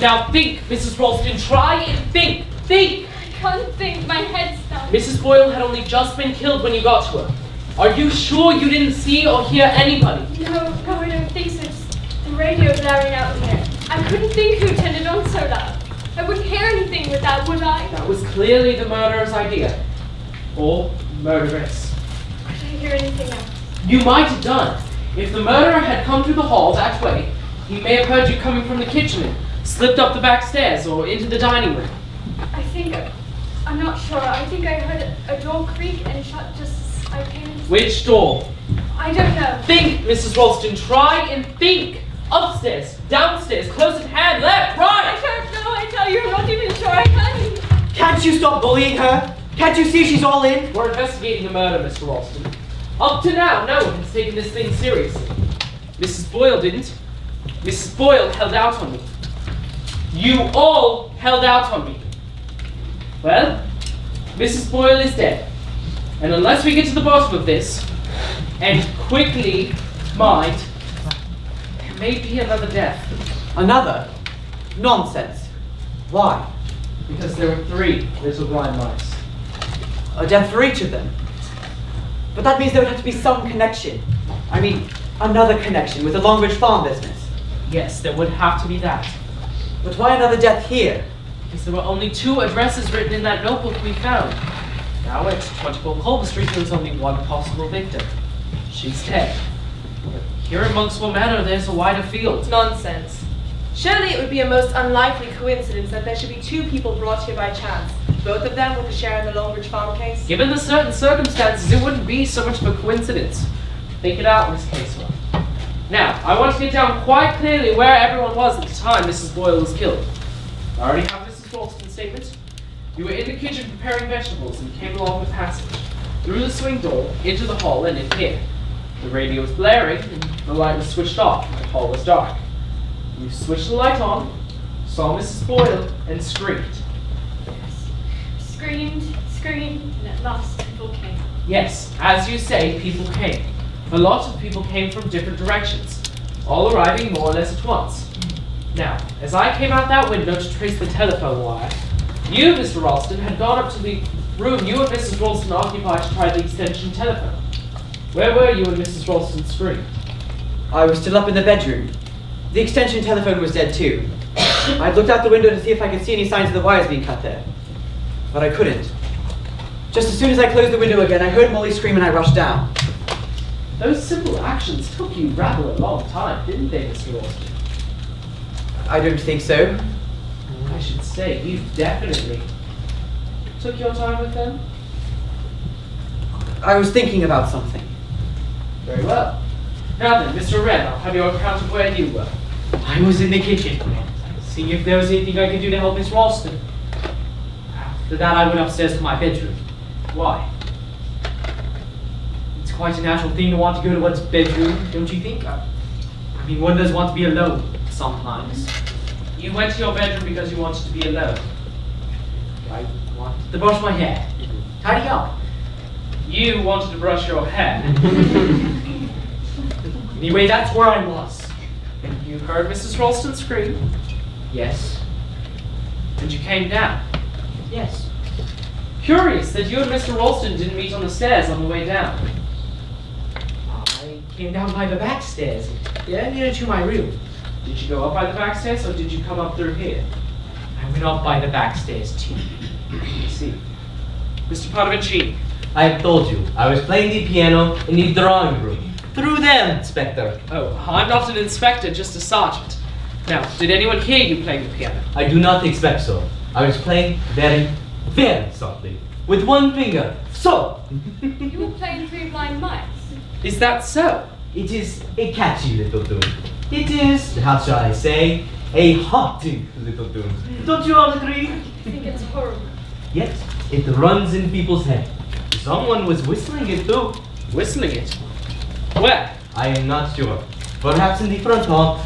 Now think, Mrs. Ralston, try and think. Think! I can't think, my head's done. Mrs. Boyle had only just been killed when you got to her. Are you sure you didn't see or hear anybody? No, I don't think so. Just the radio blaring out in there. I couldn't think who turned it on so loud. I wouldn't hear anything with that, would I? That was clearly the murderer's idea. Or murderess. I didn't hear anything else. You might have done. If the murderer had come through the hall that way, he may have heard you coming from the kitchen and slipped up the back stairs or into the dining room. I'm not sure. I think I heard a door creak and shut just as I came in. Which door? I don't know. Think, Mrs. Ralston. Try and think. Upstairs, downstairs, close at hand, left, right. I don't know. I tell you, I'm not even sure. I can't. Can't you stop bullying her? Can't you see she's all in? We're investigating a murder, Mr. Ralston. Up to now, no one has taken this thing seriously. Mrs. Boyle didn't. Mrs. Boyle held out on me. You all held out on me. Well, Mrs. Boyle is dead. And unless we get to the bottom of this, and quickly, mind, there may be another death. Another? Nonsense. Why? Because there were 3 little blind mice. A death for each of them. But that means there would have to be some connection. I mean, another connection with the Longridge farm business. Yes, there would have to be that. But why another death here? Because there were only 2 addresses written in that notebook we found. Now at 24 Culver Street there was only one possible victim. She's dead. But here in Monkswell Manor there's a wider field. Nonsense. Surely it would be a most unlikely coincidence that there should be 2 people brought here by chance, both of them with a share in the Longridge farm case. Given the certain circumstances, it wouldn't be so much of a coincidence. Think it out, Miss Casewell. Now, I want to get down quite clearly where everyone was at the time Mrs. Boyle was killed. I already have Mrs. Ralston's statement. You were in the kitchen preparing vegetables and came along the passage, through the swing door, into the hall and in here. The radio was blaring and the light was switched off and the hall was dark. You switched the light on, saw Mrs. Boyle, and screamed. Screamed, and at last people came. Yes, as you say, people came. A lot of people came from different directions, all arriving more or less at once. Now, as I came out that window to trace the telephone wire, you, Mr. Ralston, had gone up to the room you and Mrs. Ralston occupied to try the extension telephone. Where were you when Mrs. Ralston screamed? I was still up in the bedroom. The extension telephone was dead too. I'd looked out the window to see if I could see any signs of the wires being cut there. But I couldn't. Just as soon as I closed the window again, I heard Mollie scream and I rushed down. Those simple actions took you rather a long time, didn't they, Mr. Ralston? I don't think so. I should say, you definitely took your time with them. I was thinking about something. Very well. Now then, Mr. Wren, I'll have your account of where you were. I was in the kitchen, seeing if there was anything I could do to help Miss Ralston. After that, I went upstairs to my bedroom. Why? It's quite a natural thing to want to go to one's bedroom, don't you think? I mean, one does want to be alone sometimes. You went to your bedroom because you wanted to be alone. I wanted to brush my hair, tidy up. You wanted to brush your hair. Anyway, that's where I was. You heard Mrs. Ralston scream, Yes. and you came down. Yes. Curious that you and Mr. Ralston didn't meet on the stairs on the way down. I came down by the back stairs, near to my room. Did you go up by the back stairs, or did you come up through here? I went up by the back stairs too. I see. Mr. Paravicini. I have told you, I was playing the piano in the drawing room. Through them, Inspector. Oh, I'm not an inspector, just a sergeant. Now, did anyone hear you playing the piano? I do not expect so. I was playing very, very softly. With one finger. So! You were playing 3 blind mice. Is that so? It is a catchy little tune. It is, how shall I say, a haunting little tune. Don't you all agree? I think it's horrible. Yet, it runs in people's head. Someone was whistling it too. Whistling it? Where? I am not sure. Perhaps in the front hall,